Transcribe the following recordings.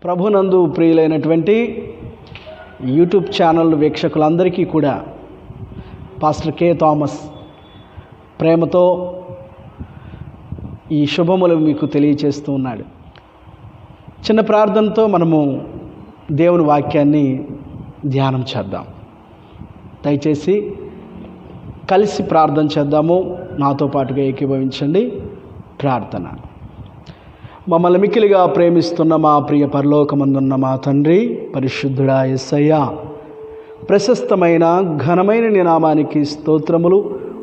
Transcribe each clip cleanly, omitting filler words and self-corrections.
ప్రభునందు ప్రియులైనటువంటి YouTube channel వీక్షకులందరికీ కూడా పాస్టర్ కె థామస్ ప్రేమతో ఈ శుభములు మీకు తెలియచేస్తూ ఉన్నాడు. చిన్న ప్రార్థనతో మనము దేవుని వాక్యాన్ని ధ్యానం చేద్దాం. దయచేసి కలిసి ప్రార్థన చేద్దాము. నాతో పాటుగా ఏకీభవించండి. ప్రార్థన. మమ్మల్ని మిక్కిలిగా ప్రేమిస్తున్న మా ప్రియ పరలోకమందున్న మా తండ్రి, పరిశుద్ధుడా యేసయ్యా, ప్రశస్తమైన ఘనమైన నీ నామానికి స్తోత్రములు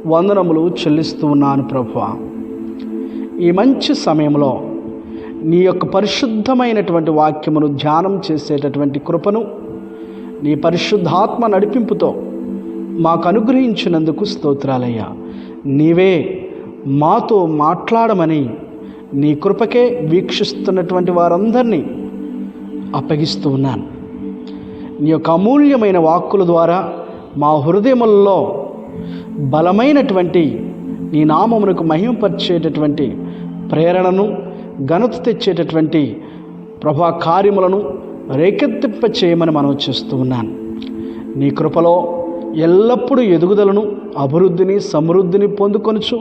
వందనములు చెల్లిస్తూ ఉన్నాను ప్రభువా. ఈ మంచి సమయంలో నీ యొక్క పరిశుద్ధమైనటువంటి వాక్యమును ధ్యానం చేసేటటువంటి కృపను నీ పరిశుద్ధాత్మ నడిపింపుతో మాకు అనుగ్రహించినందుకు స్తోత్రాలయ్యా. నీవే మాతో మాట్లాడమని నీ కృపకే వీక్షిస్తున్నటువంటి వారందరినీ అప్పగిస్తూ ఉన్నాను. నీ యొక్క అమూల్యమైన వాక్కుల ద్వారా మా హృదయములలో బలమైనటువంటి నీ నామమునకు మహిమపరిచేటటువంటి ప్రేరణను, ఘనత తెచ్చేటటువంటి ప్రభా కార్యములను రేకెత్తింప చేయమని మనం చేస్తూ ఉన్నాను. నీ కృపలో ఎల్లప్పుడూ ఎదుగుదలను, అభివృద్ధిని, సమృద్ధిని పొందుకొనుచు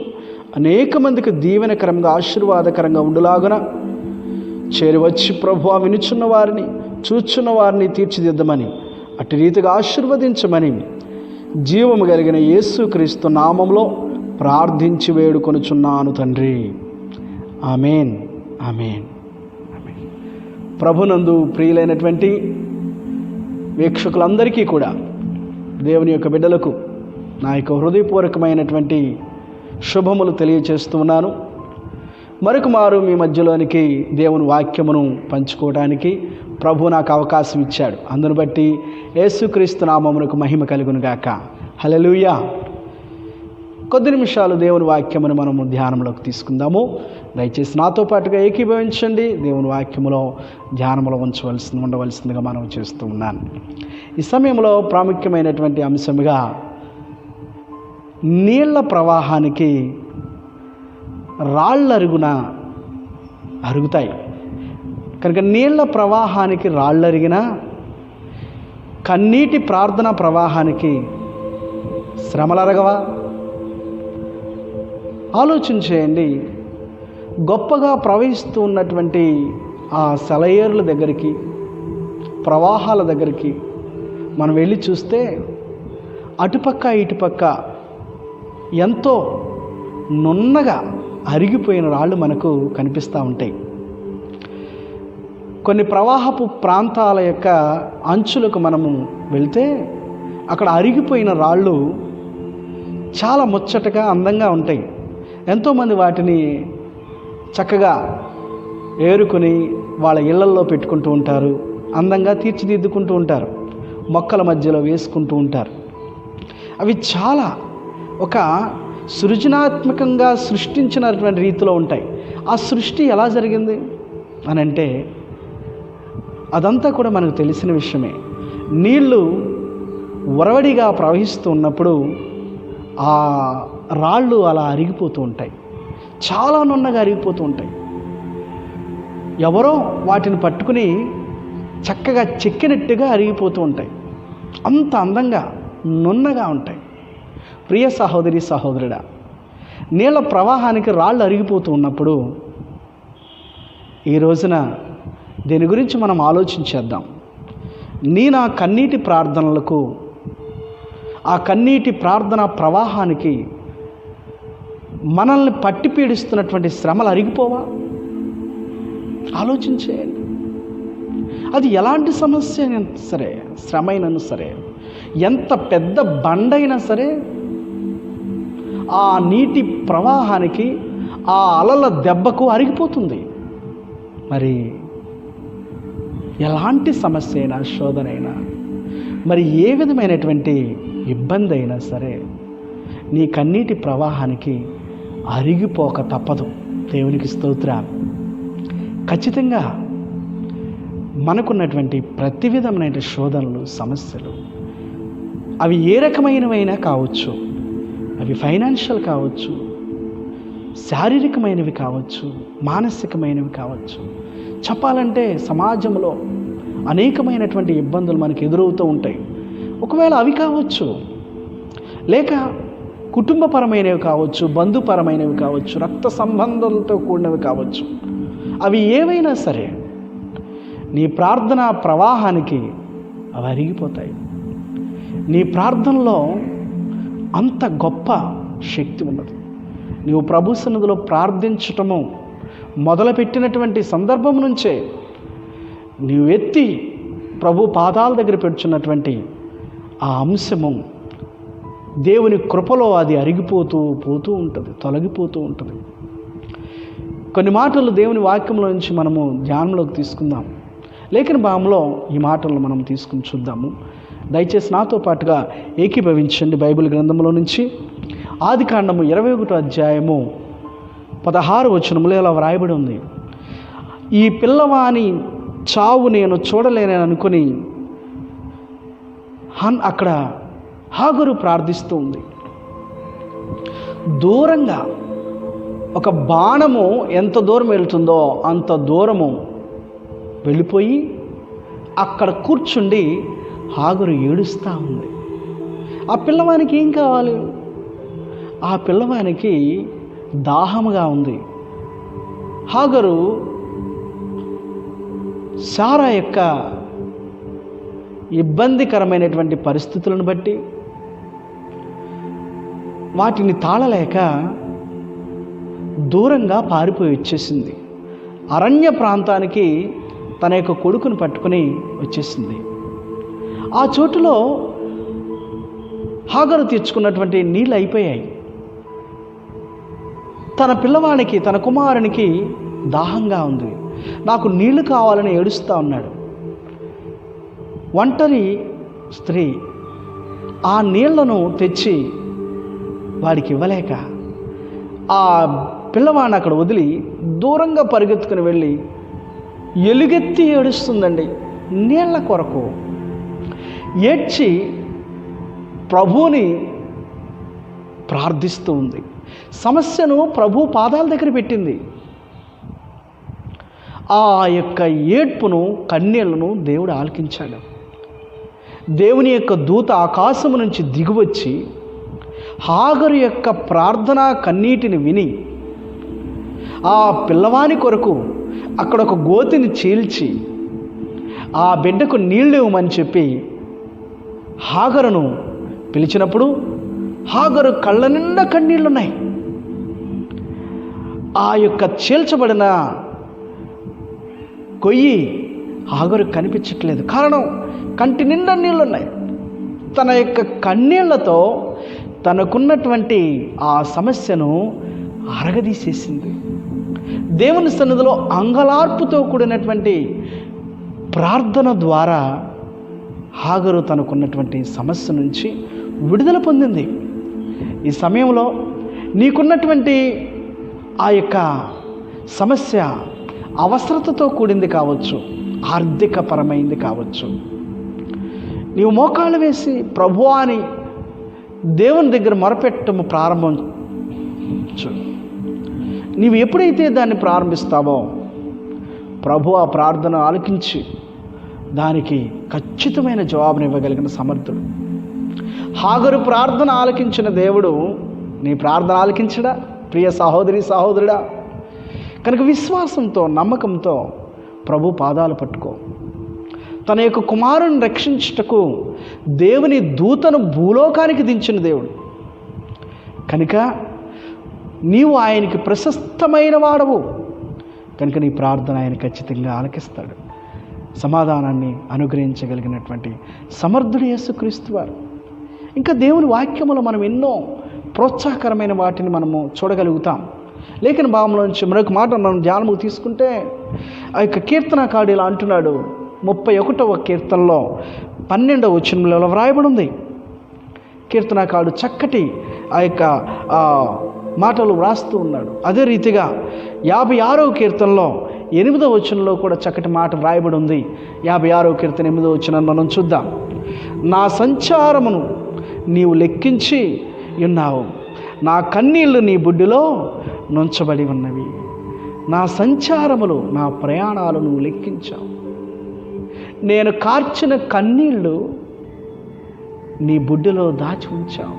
అనేక మందికి దీవెనకరంగా, ఆశీర్వాదకరంగా ఉండులాగున చేరివచ్చి ప్రభువా వినుచున్న వారిని, చూచున్న వారిని తీర్చిదిద్దమని, అట్టి రీతిగా ఆశీర్వదించమని జీవము కలిగిన యేసుక్రీస్తు నామంలో ప్రార్థించి వేడుకొనుచున్నాను తండ్రి. ఆమేన్, ఆమేన్, ఆమేన్. ప్రభునందు ప్రియులైనటువంటి వీక్షకులందరికీ కూడా, దేవుని యొక్క బిడ్డలకు నా యొక్క హృదయపూర్వకమైనటువంటి శుభములు తెలియచేస్తూ ఉన్నాను. మరొక మారు మీ మధ్యలోనికి దేవుని వాక్యమును పంచుకోవడానికి ప్రభు నాకు అవకాశం ఇచ్చాడు. అందును బట్టి యేసుక్రీస్తు నామమునకు మహిమ కలుగును గాక. హల్లెలూయా. కొద్ది నిమిషాలు దేవుని వాక్యమును మనము ధ్యానంలోకి తీసుకుందాము. దయచేసి నాతో పాటుగా ఏకీభవించండి. దేవుని వాక్యములో ధ్యానంలో ఉండవలసిందిగా మనం చేస్తూ ఉన్నాను. ఈ సమయంలో ప్రాముఖ్యమైనటువంటి అంశముగా నీళ్ల ప్రవాహానికి రాళ్ళరుగున అరుగుతాయి కనుక నీళ్ల ప్రవాహానికి రాళ్ళరిగిన, కన్నీటి ప్రార్థన ప్రవాహానికి శ్రమలరగవా? ఆలోచించేయండి. గొప్పగా ప్రవహిస్తూ ఉన్నటువంటి ఆ సెలయేరుల దగ్గరికి, ప్రవాహాల దగ్గరికి మనం వెళ్ళి చూస్తే అటుపక్క ఇటుపక్క ఎంతో నున్నగా అరిగిపోయిన రాళ్ళు మనకు కనిపిస్తూ ఉంటాయి. కొన్ని ప్రవాహపు ప్రాంతాల యొక్క అంచులకు మనము వెళ్తే అక్కడ అరిగిపోయిన రాళ్ళు చాలా ముచ్చటగా, అందంగా ఉంటాయి. ఎంతోమంది వాటిని చక్కగా ఏరుకొని వాళ్ళ ఇళ్లల్లో పెట్టుకుంటూ ఉంటారు, అందంగా తీర్చిదిద్దుకుంటూ ఉంటారు, మొక్కల మధ్యలో వేసుకుంటూ ఉంటారు. అవి చాలా ఒక సృజనాత్మకంగా సృష్టించినటువంటి రీతిలో ఉంటాయి. ఆ సృష్టి ఎలా జరిగింది అని అంటే అదంతా కూడా మనకు తెలిసిన విషయమే. నీళ్లు ఒరవడిగా ప్రవహిస్తూ ఉన్నప్పుడు ఆ రాళ్ళు అలా అరిగిపోతూ ఉంటాయి, చాలా నున్నగా అరిగిపోతూ ఉంటాయి. ఎవరో వాటిని పట్టుకుని చక్కగా చెక్కినట్టుగా అరిగిపోతూ ఉంటాయి. అంత అందంగా నున్నగా ఉంటాయి. ప్రియ సహోదరి, సహోదరుడా, నీళ్ళ ప్రవాహానికి రాళ్ళు అరిగిపోతూ ఉన్నప్పుడు ఈ రోజున దీని గురించి మనం ఆలోచించేద్దాం. నా కన్నీటి ప్రార్థనలకు, ఆ కన్నీటి ప్రార్థన ప్రవాహానికి మనల్ని పట్టి పీడిస్తున్నటువంటి శ్రమలు అరిగిపోవా? ఆలోచించేయండి. అది ఎలాంటి సమస్య అయినా సరే, శ్రమ అయినా సరే, ఎంత పెద్ద బండైనా సరే, ఆ నీటి ప్రవాహానికి, ఆ అలల దెబ్బకు అరిగిపోతుంది. మరి ఎలాంటి సమస్య అయినా, శోధన అయినా, మరి ఏ విధమైనటువంటి ఇబ్బంది అయినా సరే నీ కన్నీటి ప్రవాహానికి అరిగిపోక తప్పదు. దేవునికి స్తోత్రాలు. ఖచ్చితంగా మనకున్నటువంటి ప్రతి విధమైన శోధనలు, సమస్యలు, అవి ఏ రకమైనవైనా కావచ్చు. అవి ఫైనాన్షియల్ కావచ్చు, శారీరకమైనవి కావచ్చు, మానసికమైనవి కావచ్చు, చెప్పాలంటే సమాజంలో అనేకమైనటువంటి ఇబ్బందులు మనకు ఎదురవుతూ ఉంటాయి. ఒకవేళ అవి కావచ్చు, లేక కుటుంబపరమైనవి కావచ్చు, బంధుపరమైనవి కావచ్చు, రక్త సంబంధాలతో కూడినవి కావచ్చు. అవి ఏవైనా సరే నీ ప్రార్థన ప్రవాహానికి అవి అరిగిపోతాయి. నీ ప్రార్థనలో అంత గొప్ప శక్తి ఉన్నది. నీవు ప్రభు సన్నిధిలో ప్రార్థించటము మొదలుపెట్టినటువంటి సందర్భం నుంచే నీవు ఎత్తి ప్రభు పాదాల దగ్గర పెడుచున్నటువంటి ఆ అంశము దేవుని కృపలో అది అరిగిపోతూ పోతూ ఉంటుంది, తొలగిపోతూ ఉంటుంది. కొన్ని మాటలు దేవుని వాక్యంలో నుంచి మనము ధ్యానంలోకి తీసుకుందాం. లేఖన భాగంలో ఈ మాటలను మనం తీసుకుని చూద్దాము. దయచేసి నాతో పాటుగా ఏకీభవించండి. బైబిల్ గ్రంథంలో నుంచి ఆదికాండము 21వ అధ్యాయము 16వ వచనములో ఇలా వ్రాయబడి ఉంది. ఈ పిల్లవాని చావు నేను చూడలేనని అనుకుని అక్కడ హాగరు ప్రార్థిస్తూ ఉంది. దూరంగా ఒక బాణము ఎంత దూరం వెళ్తుందో అంత దూరము వెళ్ళిపోయి అక్కడ కూర్చుండి హాగరు ఏడుస్తూ ఉంది. ఆ పిల్లవానికి ఏం కావాలి? ఆ పిల్లవానికి దాహముగా ఉంది. హాగరు శారా యొక్క ఇబ్బందికరమైనటువంటి పరిస్థితులను బట్టి వాటిని తాళలేక దూరంగా పారిపోయి వచ్చేసింది. అరణ్య ప్రాంతానికి తన యొక్క కొడుకును పట్టుకుని వచ్చేసింది. ఆ చోటులో హాగరు తెచ్చుకున్నటువంటి నీళ్ళు అయిపోయాయి. తన పిల్లవానికి, తన కుమారునికి దాహంగా ఉంది. నాకు నీళ్లు కావాలని ఏడుస్తూ ఉన్నాడు. ఒంటరి స్త్రీ ఆ నీళ్లను తెచ్చి వాడికి ఇవ్వలేక ఆ పిల్లవాడిని అక్కడ వదిలి దూరంగా పరిగెత్తుకుని వెళ్ళి ఎలుగెత్తి ఏడుస్తుందండి. నీళ్ల కొరకు ఏడ్చి ప్రభువుని ప్రార్థిస్తూ ఉంది. సమస్యను ప్రభు పాదాల దగ్గర పెట్టింది. ఆ యొక్క ఏడ్పును, కన్నీళ్లను దేవుడు ఆలకించాడు. దేవుని యొక్క దూత ఆకాశము నుంచి దిగివచ్చి హాగరు యొక్క ప్రార్థన కన్నీటిని విని ఆ పిల్లవాని కొరకు అక్కడ ఒక గోతిని చీల్చి ఆ బిడ్డకు నీళ్ళు ఇవ్వమని చెప్పి హాగరును పిలిచినప్పుడు హాగరు కళ్ళ నిండా కన్నీళ్లున్నాయి. ఆ యొక్క చీల్చబడిన కొయ్యి హాగరు కనిపించట్లేదు. కారణం, కంటి నిండా నీళ్ళున్నాయి. తన యొక్క కన్నీళ్లతో తనకున్నటువంటి ఆ సమస్యను అరగదీసేసింది. దేవుని సన్నిధిలో అంగలార్పుతో కూడినటువంటి ప్రార్థన ద్వారా హాగరు తనకున్నటువంటి సమస్య నుంచి విడుదల పొందింది. ఈ సమయంలో నీకున్నటువంటి ఆ యొక్క సమస్య అవసరతతో కూడింది కావచ్చు, ఆర్థికపరమైంది కావచ్చు. నీవు మోకాళ్ళు వేసి ప్రభువా అని దేవుని దగ్గర మొరపెట్టము ప్రారంభించు. నీవు ఎప్పుడైతే దాన్ని ప్రారంభిస్తావో ప్రభు ఆ ప్రార్థన ఆలకించి దానికి ఖచ్చితమైన జవాబుని ఇవ్వగలిగిన సమర్థుడు. హాగరు ప్రార్థన ఆలకించిన దేవుడు నీ ప్రార్థన ఆలకించడా? ప్రియ సహోదరి, సహోదరుడా, కనుక విశ్వాసంతో, నమ్మకంతో ప్రభు పాదాలు పట్టుకో. తన యొక్క కుమారుని రక్షించుటకు దేవుని దూతను భూలోకానికి దించిన దేవుడు కనుక నీవు ఆయనకి ప్రశస్తమైన వాడవు కనుక నీ ప్రార్థన ఆయన ఖచ్చితంగా ఆలకిస్తాడు. సమాధానాన్ని అనుగ్రహించగలిగినటువంటి సమర్థుడు యేసుక్రీస్తు వారు. ఇంకా దేవుని వాక్యములో మనం ఎన్నో ప్రోత్సాహకరమైన వాటిని మనము చూడగలుగుతాం. లేఖన భావంలోంచి మరొక మాట మనం ధ్యానము తీసుకుంటే ఆ యొక్క కీర్తనకారుడు ఇలా అంటున్నాడు. 31వ కీర్తనలో 12వ వచనంలో వ్రాయబడి ఉంది. కీర్తనకారుడు చక్కటి ఆ యొక్క మాటలు వ్రాస్తూ ఉన్నాడు. అదే రీతిగా 56వ కీర్తనలో 8వ వచనంలో కూడా చక్కటి మాట వ్రాయబడి ఉంది. 56వ కీర్తన 8వ వచనాన్ని మనం చూద్దాం. నా సంచారమును నీవు లెక్కించి ఉన్నావు, నా కన్నీళ్లు నీ బుడ్డిలో నుంచబడి ఉన్నవి. నా సంచారములు, నా ప్రయాణాలు నువ్వు లెక్కించావు. నేను కార్చిన కన్నీళ్ళు నీ బుడ్డిలో దాచి ఉంచావు.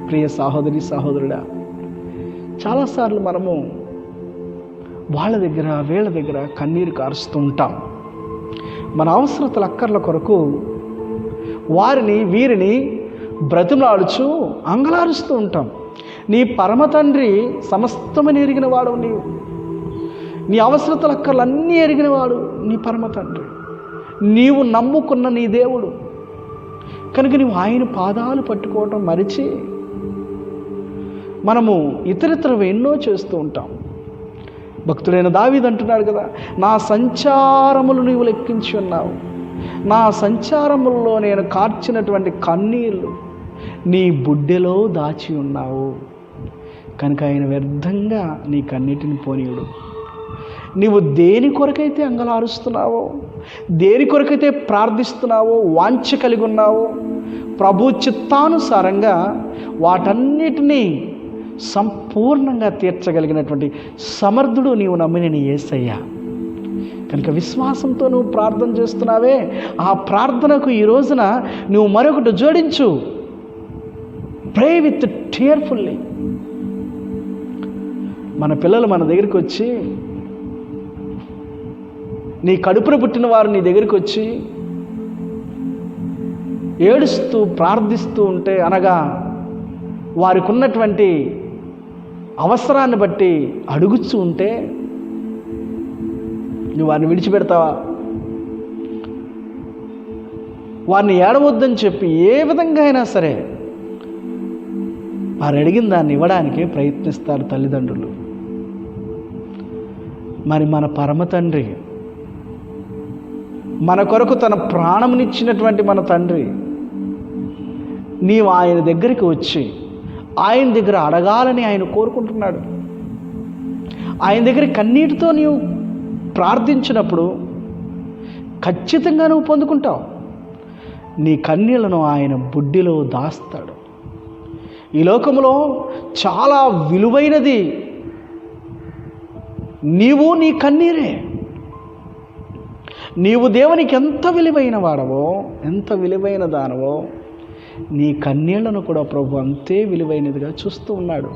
ప్రియ సహోదరి సహోదరుడా, చాలాసార్లు మనము వాళ్ళ దగ్గర వీళ్ళ దగ్గర కన్నీరు కారుస్తూ ఉంటాం. మన అవసరతల అక్కర్ల కొరకు వారిని వీరిని బ్రతిమలాడుచు అంగలారుస్తూ ఉంటాం. నీ పరమ తండ్రి సమస్తమని ఎరిగిన వాడు నీవు. నీ అవసరతల అక్కర్లన్నీ ఎరిగిన వాడు నీ పరమ తండ్రి. నీవు నమ్ముకున్న నీ దేవుడు కనుక నువ్వు ఆయన పాదాలు పట్టుకోవటం మరిచి మనము ఇతరితరవి ఎన్నో చేస్తూ ఉంటాం. భక్తుడైన దావీదు అంటున్నాడు కదా, నా సంచారములు నీవు లెక్కించి ఉన్నావు. నా సంచారములలో నేను కార్చినటువంటి కన్నీళ్ళు నీ బుడ్డెలో దాచి ఉన్నావు. కనుక ఆయన వ్యర్థంగా నీ కన్నీటిని పోనీయుడు. నీవు దేని కొరకైతే అంగలారుస్తున్నావో, దేని కొరకైతే ప్రార్థిస్తున్నావో, వాంఛ కలిగి ఉన్నావో, ప్రభు చిత్తానుసారంగా వాటన్నిటినీ సంపూర్ణంగా తీర్చగలిగినటువంటి సమర్థుడు నీవు నమ్మిన నీ యేసయ్య. కనుక విశ్వాసంతో నువ్వు ప్రార్థన చేస్తున్నావే, ఆ ప్రార్థనకు ఈ రోజున నువ్వు మరొకటి జోడించు. Pray with tearfully. మన పిల్లలు మన దగ్గరికి వచ్చి, నీ కడుపున పుట్టిన వారు నీ దగ్గరికి వచ్చి ఏడుస్తూ ప్రార్థిస్తూ ఉంటే, అనగా వారికి ఉన్నటువంటి అవసరాన్ని బట్టి అడుగుతూ ఉంటే, నువ్వు వారిని విడిచిపెడతావా? వారిని ఏడవద్దని చెప్పి ఏ విధంగా అయినా సరే వారు అడిగిన దాన్ని ఇవ్వడానికే ప్రయత్నిస్తారు తల్లిదండ్రులు. మరి మన పరమ తండ్రి, మన కొరకు తన ప్రాణమునిచ్చినటువంటి మన తండ్రి, నీవు ఆయన దగ్గరికి వచ్చి ఆయన దగ్గర అడగాలని ఆయన కోరుకుంటున్నాడు. ఆయన దగ్గర కన్నీటితో నీవు ప్రార్థించినప్పుడు ఖచ్చితంగా నువ్వు పొందుకుంటావు. నీ కన్నీళ్లను ఆయన బుడ్డిలో దాస్తాడు. ఈ లోకంలో చాలా విలువైనది నీవు, నీ కన్నీరే. నీవు దేవునికి ఎంత విలువైన వాడవో, ఎంత విలువైన దానవో, నీ కన్నీళ్లను కూడా ప్రభు అంతే విలువైనదిగా చూస్తూ ఉన్నాడు.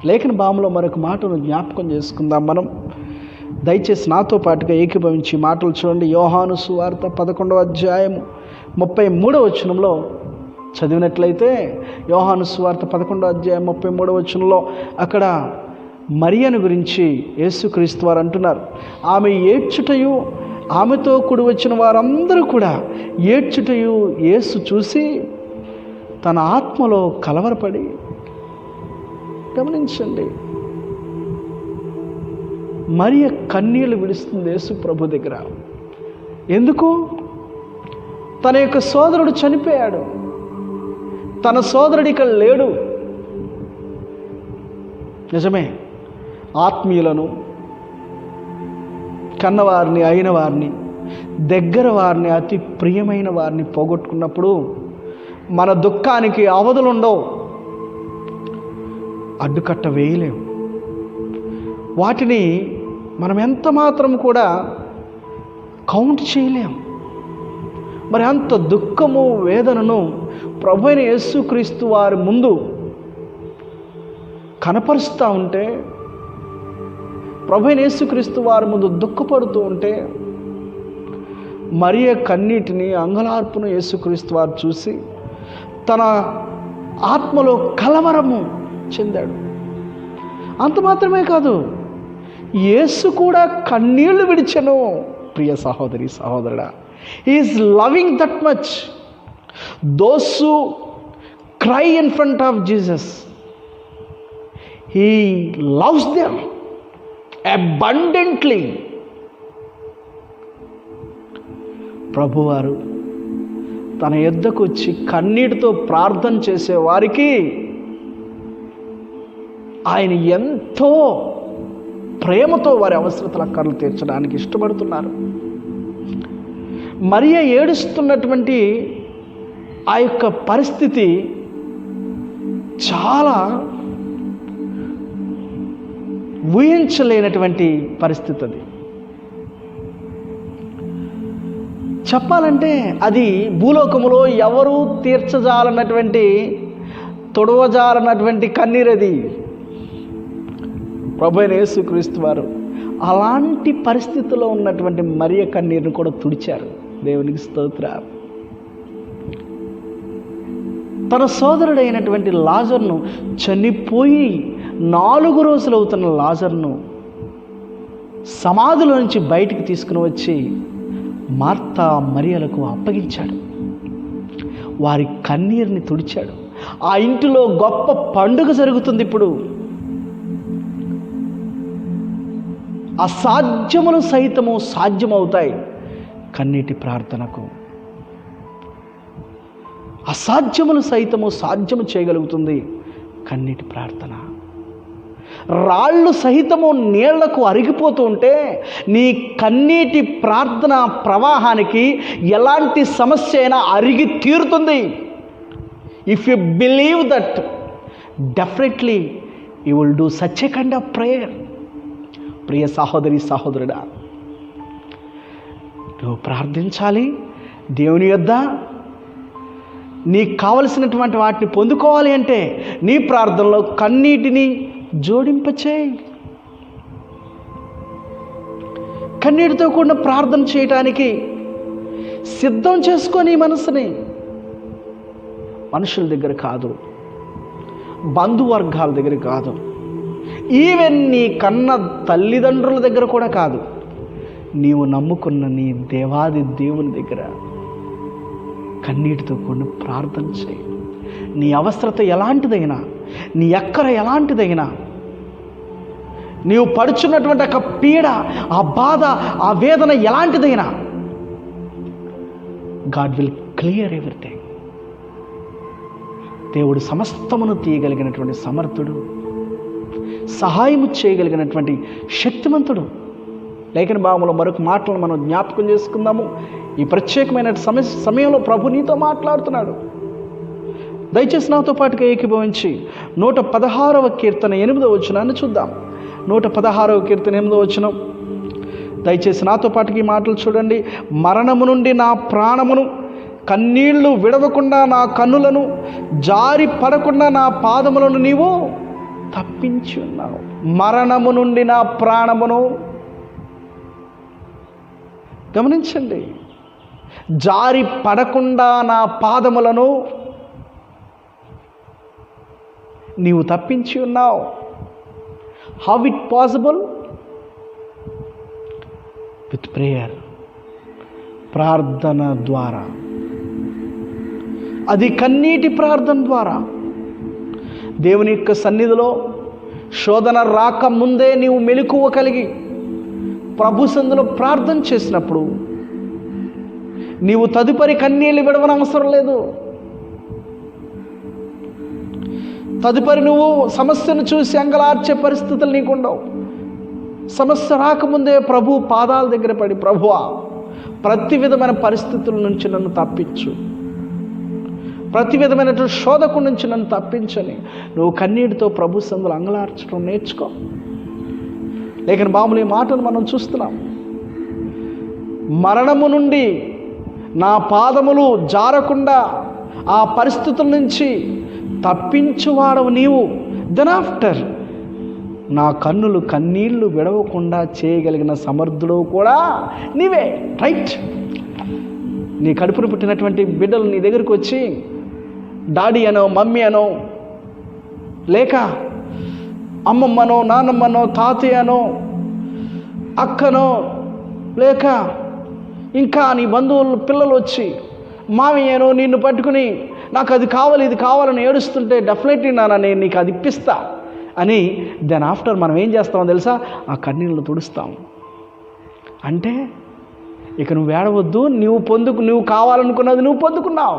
లేఖన భాగంలో మరొక మాటను జ్ఞాపకం చేసుకుందాం మనం. దయచేసి నాతో పాటుగా ఏకీభవించి మాటలు చూడండి. యోహాను సువార్త 11వ అధ్యాయము 33వ వచనంలో చదివినట్లయితే, యోహాను సువార్త 11వ అధ్యాయం 33వ వచనంలో అక్కడ మరియను గురించి యేసుక్రీస్తు వారు అంటున్నారు, ఆమె ఏడ్చుటయు ఆమెతో కూడి వచ్చిన వారందరూ కూడా ఏడ్చుటయు యేసు చూసి తన ఆత్మలో కలవరపడి. గమనించండి, మరియ కన్నీళ్లు విడుస్తుంది యేసు ప్రభు దగ్గర. ఎందుకు? తన యొక్క సోదరుడు చనిపోయాడు, తన సోదరుడు ఇక్కడ లేడు. నిజమే, ఆత్మీయులను, కన్నవారిని, అయిన వారిని, దగ్గర వారిని, అతి ప్రియమైన వారిని పోగొట్టుకున్నప్పుడు మన దుఃఖానికి అవధులుండవు, అడ్డుకట్ట వేయలేము. వాటిని మనం ఎంత మాత్రం కూడా కౌంట్ చేయలేము. మరి అంత దుఃఖము, వేదనను ప్రభు అయిన యేసుక్రీస్తు వారి ముందు కనపరుస్తూ ఉంటే, ప్రభు అయిన యేసుక్రీస్తు వారి ముందు దుఃఖపడుతూ ఉంటే, మరియ కన్నీటిని, అంగలార్పును యేసుక్రీస్తు వారు చూసి తన ఆత్మలో కలవరము చెందాడు. అంత మాత్రమే కాదు, యేసు కూడా కన్నీళ్లు విడిచెను. ప్రియ సహోదరి సహోదరుడా, he is loving that much. Those who cry in front of Jesus, he loves them abundantly. ప్రభువారు తన యొద్దకు వచ్చి కన్నీటితో ప్రార్థన చేసే వారికి ఆయన ఎంతో ప్రేమతో వారి అవసరతల అక్కర్లు తీర్చడానికి ఇష్టపడుతున్నారు. మరియ ఏడుస్తున్నటువంటి ఆ యొక్క పరిస్థితి చాలా ఊహించలేనటువంటి పరిస్థితి అది. చెప్పాలంటే అది భూలోకములో ఎవరూ తీర్చజాలన్నటువంటి, తొడవజాలన్నటువంటి కన్నీరది. ప్రభువైన యేసుక్రీస్తు వారు అలాంటి పరిస్థితిలో ఉన్నటువంటి మరియ కన్నీరుని కూడా తుడిచారు. దేవునికి స్తోత్రం. తన సోదరుడైనటువంటి లాజరును, చనిపోయి 4 రోజులు అవుతున్న లాజరును సమాధిలో నుంచి బయటికి తీసుకుని వచ్చి మార్తా మరియలకు అప్పగించాడు. వారి కన్నీరుని తుడిచాడు. ఆ ఇంటిలో గొప్ప పండుగ జరుగుతుంది. ఇప్పుడు అసాధ్యములు సైతము సాధ్యమవుతాయి కన్నీటి ప్రార్థనకు. అసాధ్యములు సైతము సాధ్యము చేయగలుగుతుంది కన్నీటి ప్రార్థన. రాళ్ళు సహితము నీళ్లకు అరిగిపోతూ ఉంటే నీ కన్నీటి ప్రార్థన ప్రవాహానికి ఎలాంటి సమస్య అయినా అరిగి తీరుతుంది. If you believe that, definitely you will do such a kind of prayer. ప్రియ సహోదరి సహోదరుడా, నువ్వు ప్రార్థించాలి. దేవుని యొద్ద నీకు కావలసినటువంటి వాటిని పొందుకోవాలి అంటే నీ ప్రార్థనలో కన్నీటిని జోడింపచేయి. కన్నీటితో కూడిన ప్రార్థన చేయటానికి సిద్ధం చేసుకొని మనసుని. మనుషుల దగ్గర కాదు, బంధువర్గాల దగ్గర కాదు, ఈవెన్ నీ కన్న తల్లిదండ్రుల దగ్గర కూడా కాదు, నీవు నమ్ముకున్న నీ దేవాది దేవుని దగ్గర కన్నీటితో కూడిన ప్రార్థన చేయి. నీ అవసరత ఎలాంటిదైనా, నీ అక్కర ఎలాంటిదైనా, నీవు పడుచున్నటువంటి ఒక పీడ, ఆ బాధ, ఆ వేదన ఎలాంటిదైనా, గాడ్ విల్ క్లియర్ ఎవ్రీథింగ్. దేవుడు సమస్తమును తీయగలిగినటువంటి సమర్థుడు, సహాయము చేయగలిగినటువంటి శక్తిమంతుడు. లేఖన భాగంలో మరొక మాటలను మనం జ్ఞాపకం చేసుకుందాము. ఈ ప్రత్యేకమైన సమయంలో ప్రభు నీతో మాట్లాడుతున్నాడు. దయచేసి నాతో పాటుగా ఏకీభవించి 116వ కీర్తన 8వ వచనాన్ని చూద్దాం. 116వ కీర్తన 8వ వచనం. దయచేసి నాతో పాటుగా ఈ మాటలు చూడండి. మరణము నుండి నా ప్రాణమును, కన్నీళ్లు విడవకుండా నా కన్నులను, జారి పడకుండా నా పాదములను నీవు తప్పించి ఉన్నావు. మరణము నుండి నా ప్రాణమును, గమనించండి, జారి పడకుండా నా పాదములను నీవు తప్పించి ఉన్నావు. How it possible? With prayer, ప్రార్థన ద్వారా. అది కన్నీటి ప్రార్థన ద్వారా. దేవుని యొక్క సన్నిధిలో శోధన రాక ముందే నీవు మెలకువ కలిగి ప్రభు సన్నిధిలో ప్రార్థన చేసినప్పుడు నీవు తదుపరి కన్నీళ్ళు విడవనవసరం లేదు. తదుపరి నువ్వు సమస్యను చూసి అంగలార్చే పరిస్థితులు నీకుండవు. సమస్య రాకముందే ప్రభు పాదాల దగ్గర పడి, ప్రభువా, ప్రతి విధమైన పరిస్థితుల నుంచి నన్ను తప్పించు, ప్రతి విధమైనటువంటి శోధకు నుంచి నన్ను తప్పించని నువ్వు కన్నీటితో ప్రభు సన్నిధిలో అంగలార్చడం నేర్చుకో. లేఖన భాగంలో ఈ మాటను మనం చూస్తున్నాం. మరణము నుండి నా పాదములు జారకుండా ఆ పరిస్థితుల నుంచి తప్పించువాడవు నీవు. దెన్ ఆఫ్టర్ నా కన్నులు కన్నీళ్లు విడవకుండా చేయగలిగిన సమర్థుడు కూడా నీవే. రైట్? నీ కడుపును పుట్టినటువంటి బిడ్డలు నీ దగ్గరికి వచ్చి డాడీ అనో, మమ్మీ అనో, లేక అమ్మమ్మనో, నాన్నమ్మనో, తాతయ్యనో, అక్కనో, లేక ఇంకా నీ బంధువులు పిల్లలు వచ్చి మామయ్యనో నిన్ను పట్టుకుని నాకు అది కావాలి, ఇది కావాలని ఏడుస్తుంటే డెఫినెట్లీ నేను నీకు అది ఇప్పిస్తా అని దెన్ ఆఫ్టర్ మనం ఏం చేస్తామో తెలుసా? ఆ కన్నీళ్ళు తుడుస్తాం. అంటే ఇక నువ్వు ఏడవద్దు, నువ్వు కావాలనుకున్నది నువ్వు పొందుకున్నావు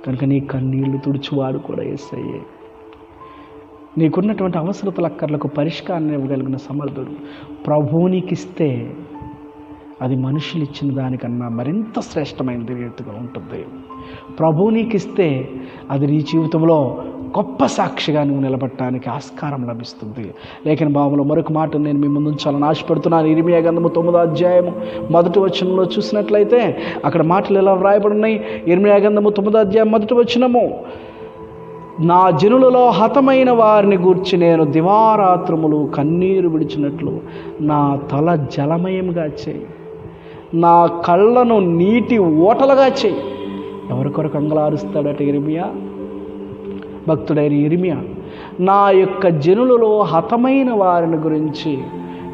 కనుక నీ కన్నీళ్లు తుడిచివాడు కూడా యేసయ్యే. నీకున్నటువంటి అవసరతల అక్కర్లకు పరిష్కారాన్ని ఇవ్వగలిగిన సమర్థుడు. ప్రభువు నీకిస్తే అది మనుషులు ఇచ్చిన దానికన్నా మరింత శ్రేష్టమైన రీతిగా ఉంటుంది. ప్రభువు నీకిస్తే అది నీ జీవితంలో గొప్ప సాక్షిగా నువ్వు నిలబడటానికి ఆస్కారం లభిస్తుంది. లేఖన భావంలో మరొక మాట నేను మీ ముందు ఉంచాలని ఆశపడుతున్నాను. ఇర్మియా గ్రంథము 9వ అధ్యాయము 1వ వచనంలో చూసినట్లయితే అక్కడ మాటలు ఎలా వ్రాయబడి ఉన్నాయి? ఇర్మియా గ్రంథము 9వ అధ్యాయం 1వ వచనము, నా జనులలో హతమైన వారిని గూర్చి నేను దివారాత్రములు కన్నీరు విడిచినట్లు నా తల జలమయంగా చేయి, నా కళ్ళను నీటి ఓటలుగా చేయి. ఎవరి కొరకు అంగలారుస్తాడట ఇర్మియా? భక్తుడైన ఇర్మియా, నా యొక్క జనులలో హతమైన వారిని గురించి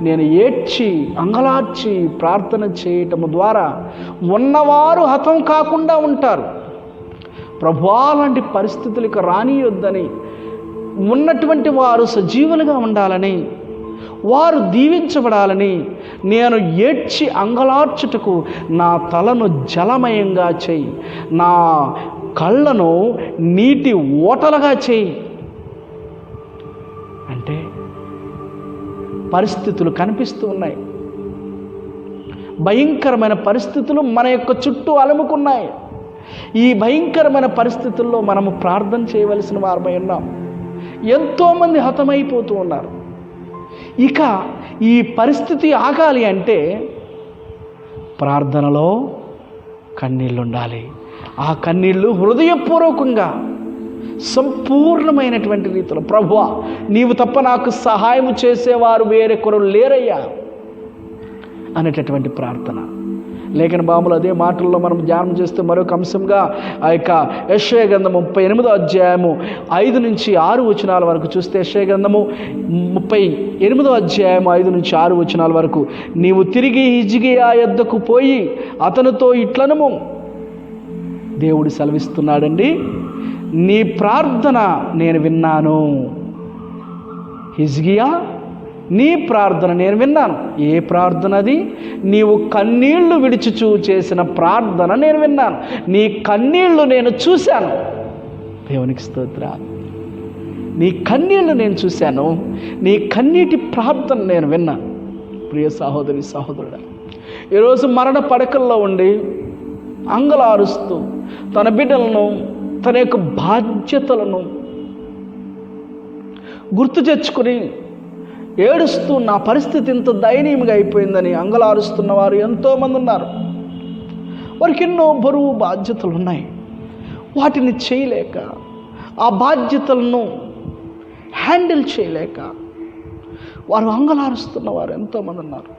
నేను ఏడ్చి అంగలార్చి ప్రార్థన చేయటము ద్వారా ఉన్నవారు హతం కాకుండా ఉంటారు. ప్రభువా, లాంటి పరిస్థితులకు రానియొద్దని, ఉన్నటువంటి వారు సజీవులుగా ఉండాలని, వారు దీవించబడాలని నేను ఏడ్చి అంగలార్చుటకు నా తలను జలమయంగా చేయి, నా కళ్ళను నీటి ఓటలుగా చేయి. అంటే పరిస్థితులు కనిపిస్తూ ఉన్నాయి. భయంకరమైన పరిస్థితులు మన యొక్క చుట్టూ అలుముకున్నాయి. ఈ భయంకరమైన పరిస్థితుల్లో మనము ప్రార్థన చేయవలసిన వారమై ఉన్నాం. ఎంతోమంది హతమైపోతూ ఉన్నారు. ఇక ఈ పరిస్థితి ఆగాలి అంటే ప్రార్థనలో కన్నీళ్ళు ఉండాలి. ఆ కన్నీళ్ళు హృదయపూర్వకంగా సంపూర్ణమైనటువంటి రీతిలో, ప్రభువా నీవు తప్ప నాకు సహాయం చేసేవారు వేరొకరు లేరయ్యా అనేటటువంటి ప్రార్థన. లేఖన భావములు అదే మాటల్లో మనం ధ్యానం చేస్తే మరొక అంశంగా ఆ యొక్క యెషయా గ్రంథము 38వ అధ్యాయము 5 నుంచి 6 వచనాల వరకు చూస్తే, యెషయా గ్రంథము 38వ అధ్యాయము 5 నుంచి 6 వచనాల వరకు, నీవు తిరిగి హిజ్కియా యొద్దకు పోయి అతనితో ఇట్లనము, దేవుడు సెలవిస్తున్నాడండి, నీ ప్రార్థన నేను విన్నాను. హిజ్కియా, నీ ప్రార్థన నేను విన్నాను. ఏ ప్రార్థన అది? నీవు కన్నీళ్లు విడిచుచూ చేసిన ప్రార్థన నేను విన్నాను. నీ కన్నీళ్లు నేను చూశాను. దేవునికి స్తోత్రాలు. నీ కన్నీళ్లు నేను చూశాను. నీ కన్నీటి ప్రార్థన నేను విన్నాను. ప్రియ సహోదరి సహోదరుడా, ఈరోజు మరణ పడకల్లో ఉండి అంగలారుస్తూ తన బిడ్డలను, తన యొక్క బాధ్యతలను గుర్తు తెచ్చుకుని ఏడుస్తూ నా పరిస్థితి ఇంత దయనీయంగా అయిపోయిందని అంగలారుస్తున్న వారు ఎంతోమంది ఉన్నారు. వారికి ఎన్నో బరువు బాధ్యతలు ఉన్నాయి. వాటిని చేయలేక, ఆ బాధ్యతలను హ్యాండిల్ చేయలేక వారు అంగలారుస్తున్న వారు ఎంతోమంది ఉన్నారు.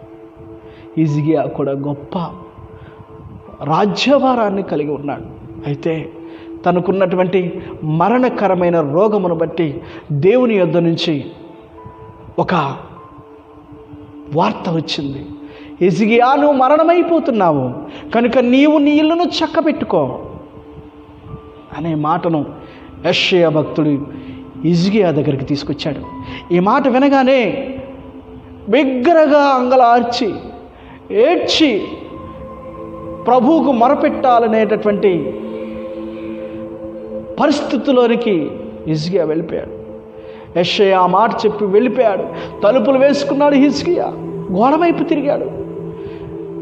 హిజ్కియా కూడా గొప్ప రాజ్యభారాన్ని కలిగి ఉన్నాడు. అయితే తనకున్నటువంటి మరణకరమైన రోగమును బట్టి దేవుని యొద్ద నుంచి ఒక వార్త వచ్చింది. హిజ్కియా, నువ్వు మరణమైపోతున్నావు కనుక నీవు నీ ఇల్లును చక్కబెట్టుకో అనే మాటను యెషయా భక్తుడు హిజ్కియా దగ్గరికి తీసుకొచ్చాడు. ఈ మాట వినగానే బిగ్గరగా అంగలార్చి ఏడ్చి ప్రభువుకు మొరపెట్టాలనేటటువంటి పరిస్థితిలోనికి హిజ్కియా వెళ్ళిపోయాడు. యెషయా ఆ మాట చెప్పి వెళ్ళిపోయాడు. తలుపులు వేసుకున్నాడు. హిజ్కియా గోడవైపు తిరిగాడు.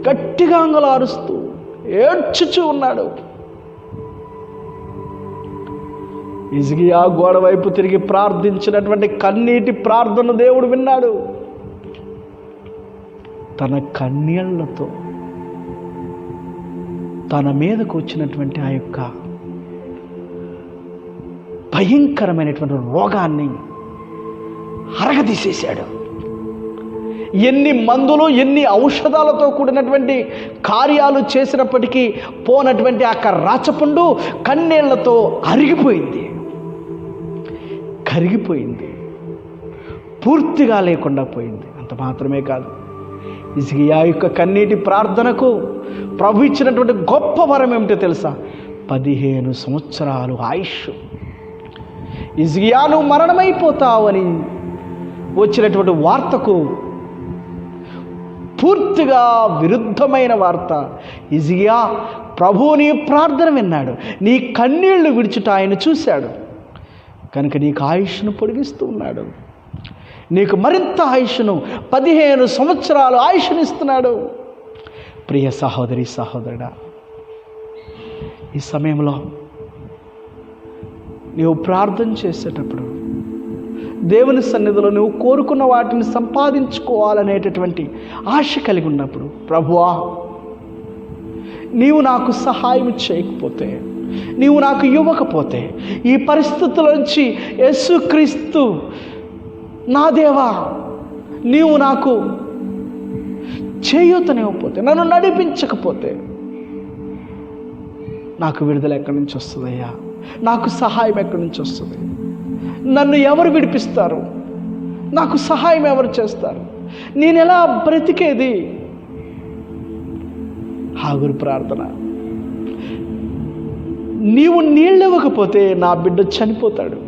గట్టిగా అంగలారుస్తూ ఏడ్చుచూ ఉన్నాడు. హిజ్కియా గోడవైపు తిరిగి ప్రార్థించినటువంటి కన్నీటి ప్రార్థన దేవుడు విన్నాడు. తన కన్నీళ్లతో తన మీదకు వచ్చినటువంటి ఆ యొక్క భయంకరమైనటువంటి రోగాన్ని అరగదీసేశాడు. ఎన్ని మందులు, ఎన్ని ఔషధాలతో కూడినటువంటి కార్యాలు చేసినప్పటికీ పోనటువంటి ఆ రాచపుండు కన్నీళ్లతో అరిగిపోయింది, కరిగిపోయింది, పూర్తిగా లేకుండా పోయింది. అంత మాత్రమే కాదు, హిజ్కియా యొక్క కన్నీటి ప్రార్థనకు ప్రభు ఇచ్చినటువంటి గొప్ప వరం ఏమిటో తెలుసా? 15 సంవత్సరాలు ఆయుష్. హిజ్కియా, నువ్వు మరణమైపోతావని వచ్చినటువంటి వార్తకు పూర్తిగా విరుద్ధమైన వార్త. హిజ్కియా, ప్రభువు నీ ప్రార్థన విన్నాడు, నీ కన్నీళ్లు విడిచుట ఆయన చూశాడు కనుక నీకు ఆయుష్ను పొడిగిస్తూ ఉన్నాడు. నీకు మరింత ఆయుష్ను 15 సంవత్సరాలు ఆయుష్నిస్తున్నాడు. ప్రియ సహోదరి సహోదరుడా, ఈ సమయంలో నీవు ప్రార్థన చేసేటప్పుడు దేవుని సన్నిధిలో నువ్వు కోరుకున్న వాటిని సంపాదించుకోవాలనేటటువంటి ఆశ కలిగి ఉన్నప్పుడు, ప్రభువా నీవు నాకు సహాయం చేయకపోతే, నీవు నాకు ఇవ్వకపోతే, ఈ పరిస్థితుల్లోంచి యేసుక్రీస్తు నా దేవా నీవు నాకు చేయూతనివ్వకపోతే, నన్ను నడిపించకపోతే నాకు విడుదల ఎక్కడి నుంచి వస్తుందయ్యా? నాకు సహాయం ఎక్కడి నుంచి వస్తుంది? నన్ను ఎవరు విడిపిస్తారు? నాకు సహాయం ఎవరు చేస్తారు? నేను ఎలా బ్రతికేది? ఆగురు ప్రార్థన. నీవు నీళ్ళు ఇవ్వకపోతే నా బిడ్డ చనిపోతాడు.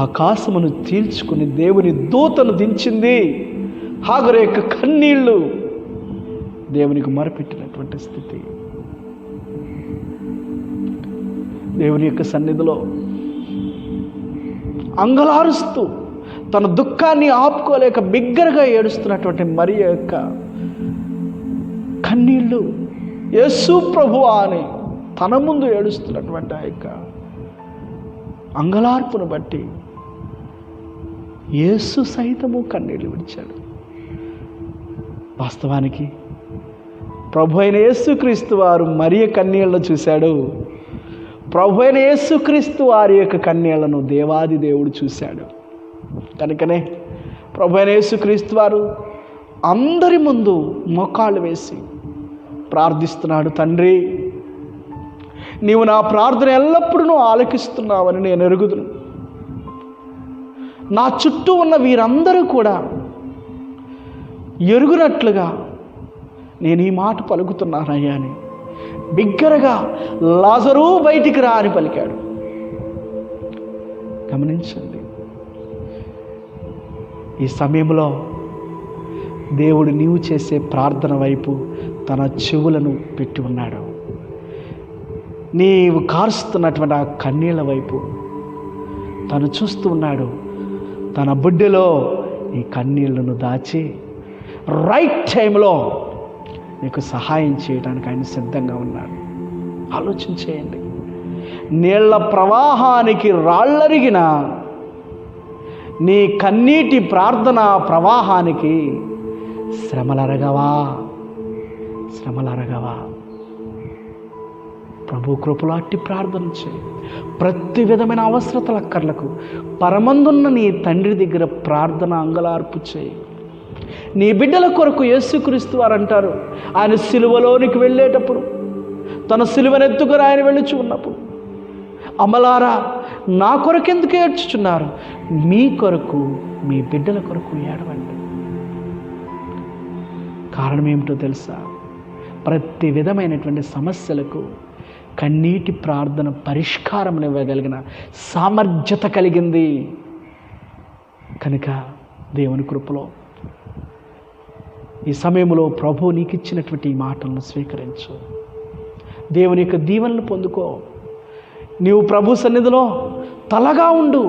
ఆకాశమును చీల్చుకుని దేవుని దూతను దించింది. హాగరు యొక్క కన్నీళ్లు దేవునికి మొరపెట్టినటువంటి స్థితి. దేవుని యొక్క సన్నిధిలో అంగలారుస్తూ తన దుఃఖాన్ని ఆపుకోలేక బిగ్గరగా ఏడుస్తున్నటువంటి మరియ యొక్క కన్నీళ్ళు, యేసు ప్రభువా అని తన ముందు ఏడుస్తున్నటువంటి ఆ యొక్క అంగలార్పును బట్టి యేసు సైతము కన్నీళ్లు విడిచాడు. వాస్తవానికి ప్రభు అయిన యేసుక్రీస్తు వారు మరియ కన్నీళ్లను చూశాడు. ప్రభు అయిన యేసుక్రీస్తు వారి యొక్క కన్నీళ్లను దేవాది దేవుడు చూశాడు. కనుకనే ప్రభు అయిన యేసుక్రీస్తు వారు అందరి ముందు మోకాళ్ళు వేసి ప్రార్థిస్తున్నాడు. తండ్రి, నీవు నా ప్రార్థన ఎల్లప్పుడూ ఆలకిస్తున్నావని నేను ఎరుగుదును. నా చుట్టూ ఉన్న వీరందరూ కూడా ఎరుగునట్లుగా నేను ఈ మాట పలుకుతున్నానయ్యా అని బిగ్గరగా లాజరు బయటికి రా అని పలికాడు. గమనించండి, ఈ సమయంలో దేవుడు నీవు చేసే ప్రార్థన వైపు తన చెవులను పెట్టి ఉన్నాడు. నీవు కారుస్తున్నటువంటి ఆ కన్నీళ్ళ వైపు తను చూస్తూ ఉన్నాడు. తన బుడ్డెలో ఈ కన్నీళ్లను దాచి రైట్ టైంలో నీకు సహాయం చేయడానికి ఆయన సిద్ధంగా ఉన్నాడు. ఆలోచన చేయండి. నీళ్ల ప్రవాహానికి రాళ్ళరిగిన నీ కన్నీటి ప్రార్థన ప్రవాహానికి శ్రమలరగవా? ప్రభు కృపలో అట్టి ప్రార్థన చేయి. ప్రతి విధమైన అవసరతల అక్కర్లకు పరమందున్న నీ తండ్రి దగ్గర ప్రార్థన అంగలార్పు చేయి. నీ బిడ్డల కొరకు యేసుక్రీస్తు వారు అంటారు, ఆయన సిలువలోనికి వెళ్ళేటప్పుడు తన సిలువనెత్తుకుని ఆయన వెళ్ళుచు ఉన్నప్పుడు, అమలారా నా కొరకు ఎందుకు ఏడ్చుచున్నారు? మీ కొరకు, మీ బిడ్డల కొరకు ఏడవండి. కారణం ఏమిటో తెలుసా? ప్రతి విధమైనటువంటి సమస్యలకు కన్నీటి ప్రార్థన పరిష్కారం ఇవ్వగలిగిన సామర్థ్యత కలిగింది. కనుక దేవుని కృపలో ఈ సమయంలో ప్రభు నీకు ఇచ్చినటువంటి ఈ మాటలను స్వీకరించు. దేవుని యొక్క దీవెనలు పొందుకో. నీవు ప్రభు సన్నిధిలో తలగా ఉండు.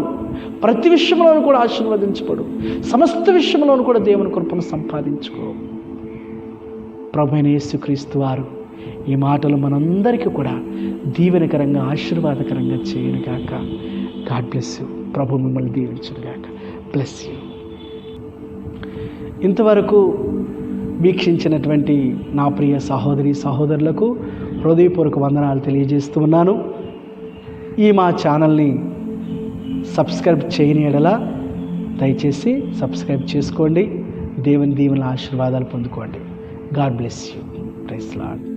ప్రతి విషయంలోనూ కూడా ఆశీర్వదించబడు. సమస్త విషయంలోనూ కూడా దేవుని కృపను సంపాదించుకో. ప్రభు అయిన యేసుక్రీస్తు వారు ఈ మాటలు మనందరికీ కూడా దీవెనకరంగా ఆశీర్వాదకరంగా చేయనుగాక. God bless you. ప్రభు మిమ్మల్ని దీవించునుగాక. Bless you. ఇంతవరకు వీక్షించినటువంటి నా ప్రియ సహోదరి సహోదరులకు హృదయపూర్వక వందనాలు తెలియజేస్తూ ఉన్నాను. ఈ మా ఛానల్ని సబ్స్క్రైబ్ చేయని ఎడల దయచేసి సబ్స్క్రైబ్ చేసుకోండి. దేవుని దీవెనల ఆశీర్వాదాలు పొందుకోండి. God bless you. Praise lord.